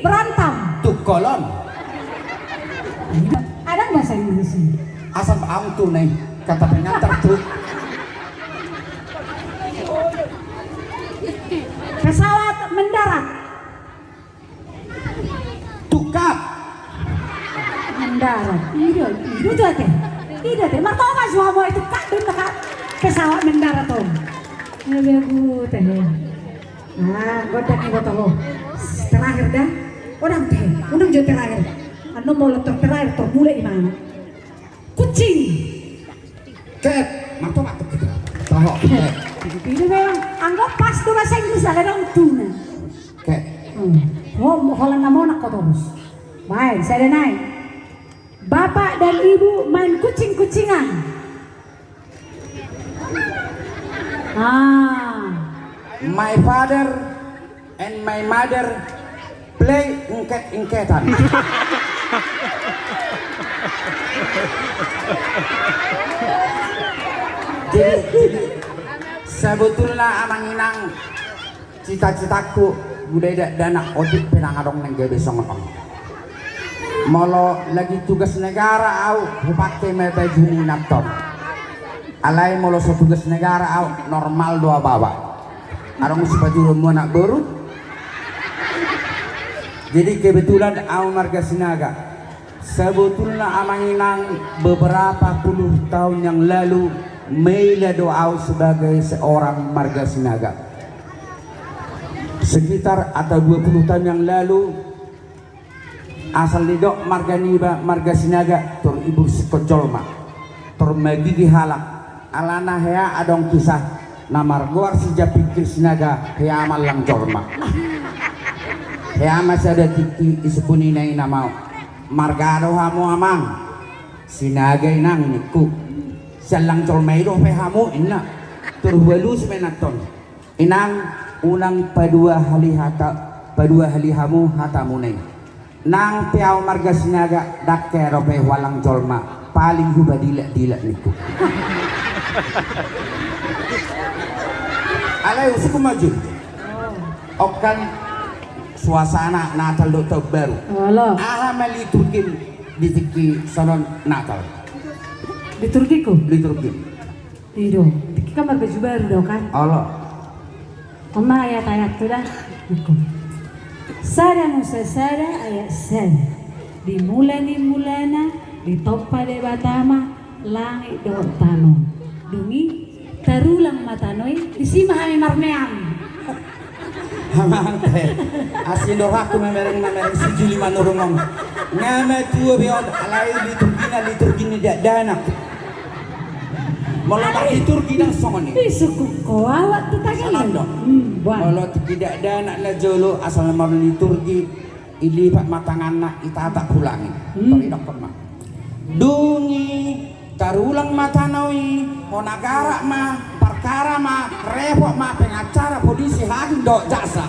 berantem. Tukolon. Ada bahasa Inggris ini? Asal ang tunay kata pengantar tuh. Pesawat mendarat. Tukap. Mendarat. Itu teh. Itu teh. Mar tahu nggak semua itu kak pesawat mendarat tuh. Lebih aku teh. Nah, godak nih tahu. Terakhir dah. Orang teh. Undang jauh terakhir. Anu mau letak terakhir tuh mulai di mana? Kucing. Ket. Mato mato kita. Tahu. Ini memang anggap pas tuh bahasa Inggris ada dong tuna. Ket. Oh, Holland nggak mau nak kau terus. Baik, saya naik. Bapak dan ibu main kucing-kucingan. My father and my mother play ingket-ingketan. jadi sebetulnya amang inang cita-citaku budaya dana ojek penangadong neng gawe songong. Molo lagi tugas negara au pakai mata juni napton. Alai molo so tugas negara au normal doa bawa. Arong sepatu mau nak baru. Jadi kebetulan au marga Sinaga. Sebetulnya amang inang beberapa puluh tahun yang lalu mela doa sebagai seorang marga Sinaga. Sekitar atau 20 tahun yang lalu asal didok marga niba marga Sinaga tur ibu sekojolma tur magigi halak alana hea adong kisah namar goar sejak pikir Sinaga hea malang jolma hea masih ada tiki isepuni nai nama marga do hamu amang Sinaga inang niku salang jolma itu hamu inna tur walus menaton inang unang padua hali hamu hatamu nai nang piau marga Sinaga dakke rope walang jolma paling huba dilak niku. Alay usuku maju. Okan suasana Natal do tahun baru. Aha meli Turki di tiki salon Natal. Di Turki ku? Di Turki. Iya, tiki kamar baju baru dong kan? Allah. Oma ayat-ayat tuh dah. Sada musasada ayat sada dimulani mulana ditopa de batama langit do tano dungi tarulang matanoi disimahami marmeam Hamang teh asin do aku memereng si Juli manurungong ngame tuo bion alai liturgina dak danak Molo bagi Turki nang songoni. Suku ko awak tu tagal. Molo tidak ada anak na jolo asal mau di Turki ilipat matangan nak itatak pulangi. Tori dokter mah. Dungi tarulang matanoi honagara mah perkara mah repot mah pengacara polisi hakim dok jasa.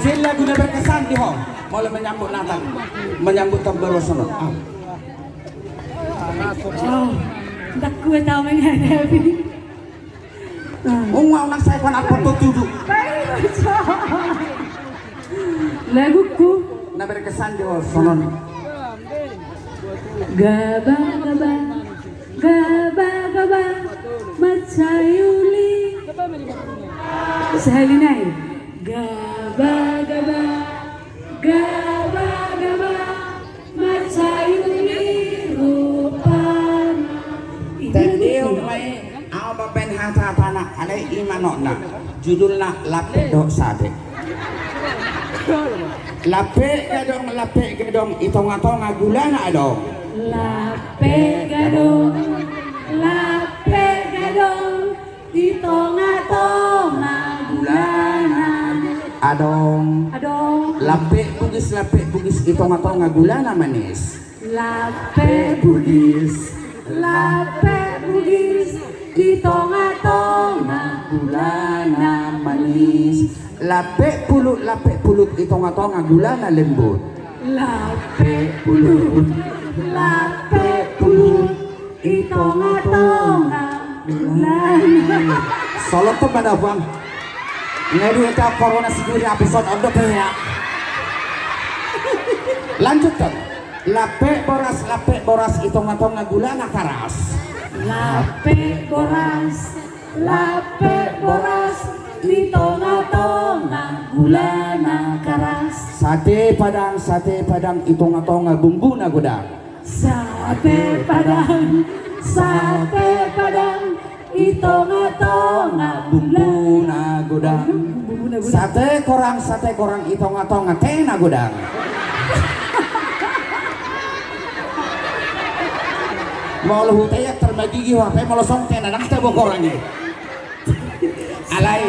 Jela guna berkesan di hong. Molo menyambut Natal, menyambut tahun baru sono. Oh, tak gue tahu menghadapi. Ungu nak saya kan apa tuh duduk. Laguku. Nak berkesan di sonon. Gaba gaba, gaba gaba, macayuli. Sehali naik. Gaba gaba, gaba gaba, macayuli. Ben hata panak ada imanokna judulna lape dok sade lape gedong itong-itong gulana dong lape gadong itong-itong gulana adong lape bugis itong-itong gulana manis lape bugis itong-itong gulana manis lape pulut itong-itong gulana lembut lape pulut itong-itong gulana solot tuh pada bang Ngadu eta corona siguri episode odok ya. Lanjutkan. Lape boras itong-itong gulana karas. Lape boras itong-itong gulana karas. Sate padang itong-itong bumbu na gudang. Sate padang itong-itong Bumbu na gudang. Sate korang itong-itong teh na gudang. Mau lu teh terbagi HP mau song teh nadang teh bokorangnya. Alai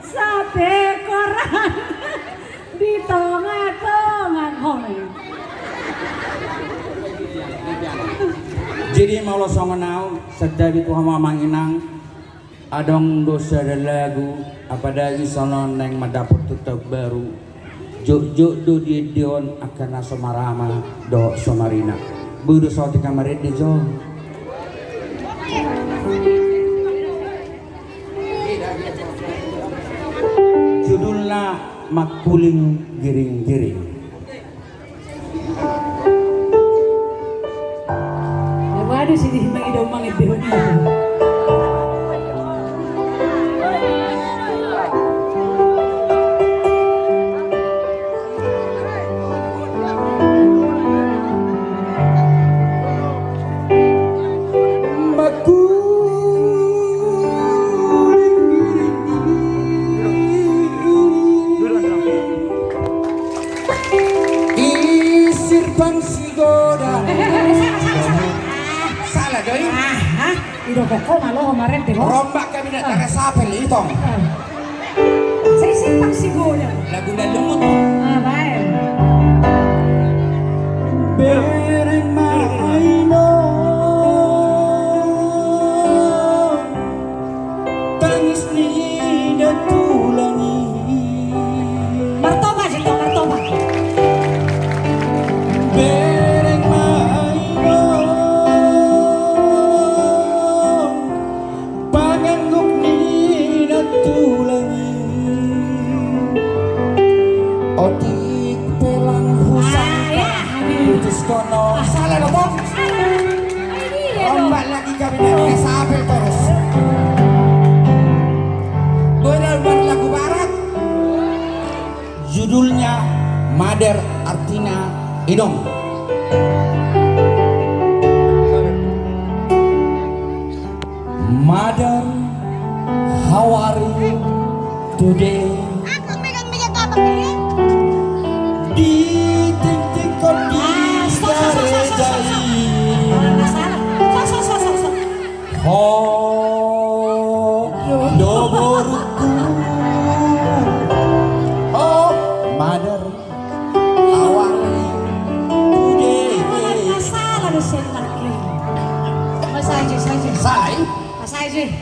Sate korang di tengah-tengah hone. Jadi mau lo songonau sedang itu hama manginang adong dosa dan lagu apa dari sono neng madapur tutup baru juk do di dion akan somarama do somarina budu soti kamarit di jo. Judulnya Makuling Giring-giring. Waduh sini mangidong mangit dihuni. Ido kok malo kemarin teh. Rombak kami nak tak sapel itong. Saya simpang si goda. Lagu dan lumut. Baik. Bereng maino tangis ni datulangi. Martoba situ martoba. Bereng maino pangangguk ni datulangi. Otik pelang husang putus kono salah dong. Ombak lagi kami nak sapel terus. Buat lagu barat judulnya Mader Artina Idong. Mother, how are you today? Aku megang-megang apa kalian? Di titik kondisi jari. Oh, doborku. Oh, mother, how are you today? Sai,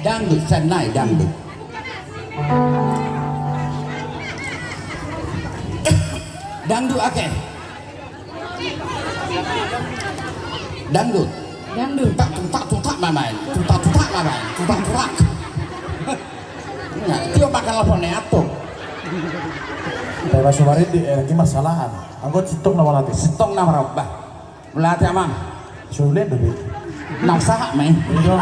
dangdut senai dangdut. Dangdut akeh. Dangdut. Tuntak mamai. Tuntak mamai. Tuntak. Nah, itu bakal telepon atuk. Tapi Mas Sumarin di lagi masalahan. Anggot situng nama latih. Setong nama robah. Melatih amang. Sulit lebih. Nang sahak main. Itu.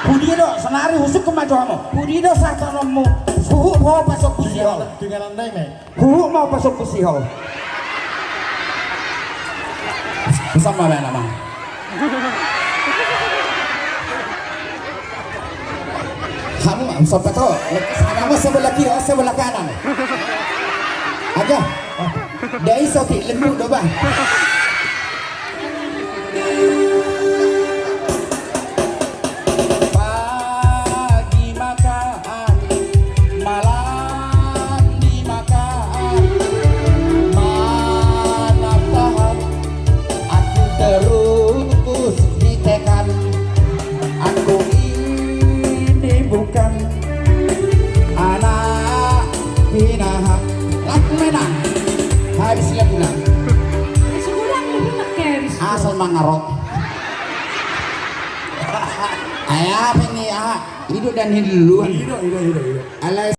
Pudi do senari husuk kemajuanmu. Pudi do sartanomu. Huhu mau pasok kusihol. Dengan andai nih. Huhu mau pasok kusihol. Sama mana amang. Kamu sampai tahu. Kamu sebelah kiri, sebelah kanan. Aja. Dia isoki lembut do bang. Pagi makan, malam dimakan. Mana tahan, aku terus ditekan. Aku ini bukan anak binatang. Laku menang, habis laku menang. Ayah apa ini? Ah, hidup dan hidup. Hidup. Alay